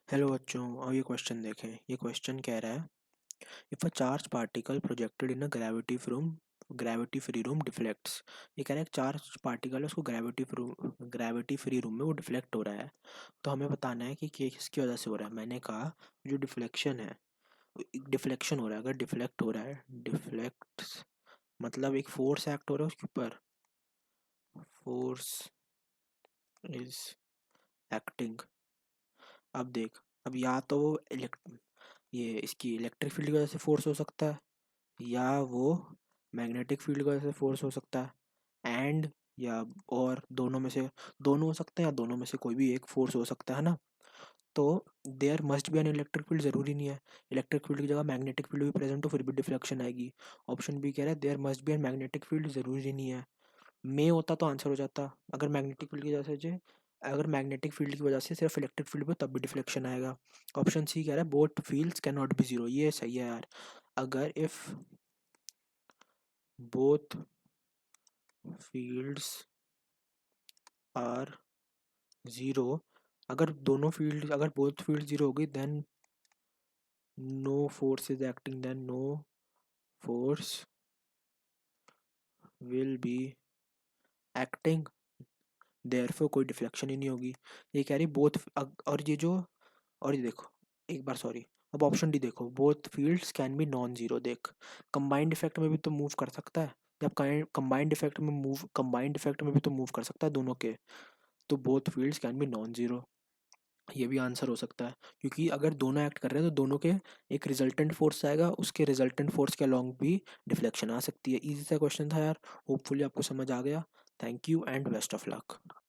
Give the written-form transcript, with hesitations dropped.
Hello बच्चों, अब ये क्वेश्चन देखें। ये क्वेश्चन कह रहा है, if a charge particle projected in a gravity free room deflects. ये कह रहा है एक चार्ज पार्टिकल है, उसको ग्रेविटी फ्री रूम में वो डिफ्लेक्ट हो रहा है। तो हमें बताना है कि किसकी वजह से हो रहा है। मैंने कहा जो डिफ्लेक्शन है, डिफ्लेक्शन हो रहा है। अगर डिफ्लेक्ट हो रहा है, डिफ्लेक्ट्स मतलब एक फोर्स एक्ट हो रहा है उसके ऊपर। Force is acting. अब देख, अब या तो वो ये इसकी इलेक्ट्रिक फील्ड की वजह से फोर्स हो सकता है, या वो मैग्नेटिक फील्ड की वजह से फोर्स हो सकता है, एंड या और दोनों में से, दोनों हो सकते हैं, या दोनों में से कोई भी एक फोर्स हो सकता है ना। तो there must be an electric field, ज़रूरी नहीं है इलेक्ट्रिक फील्ड की जगह मैग्नेटिक फील्ड भी प्रेजेंट हो फिर भी डिफ्लेक्शन आएगी। ऑप्शन बी कह रहा है there must be an magnetic field, ज़रूरी नहीं है। मे होता तो आंसर हो जाता। अगर मैग्नेटिक फील्ड की वजह से, अगर मैग्नेटिक फील्ड की वजह से सिर्फ इलेक्ट्रिक फील्ड पे तब भी डिफ्लेक्शन आएगा। ऑप्शन सी कह रहा है both fields can not be zero. ये सही है यार। अगर if both fields are zero, अगर बोथ फील्ड जीरो होगी then no force is acting, then no force will be acting, therefore कोई डिफ्लेक्शन ही नहीं होगी। ये कह रही बोथ, और ये जो, और ये देखो एक बार, सॉरी, अब ऑप्शन डी देखो, both fields can be non zero. देख, कंबाइंड इफेक्ट में भी तो मूव कर सकता है। जब कंबाइंड इफेक्ट में भी तो मूव कर सकता है दोनों के। तो both fields can be non zero, ये भी आंसर हो सकता है। क्योंकि अगर दोनों एक्ट कर रहे हैं तो दोनों के एक रिजल्टेंट फोर्स आएगा, उसके रिजल्टेंट फोर्स के अलॉन्ग भी डिफ्लेक्शन आ सकती है। इजी सा क्वेश्चन था यार, होपफुली आपको समझ आ गया। Thank you and best of luck.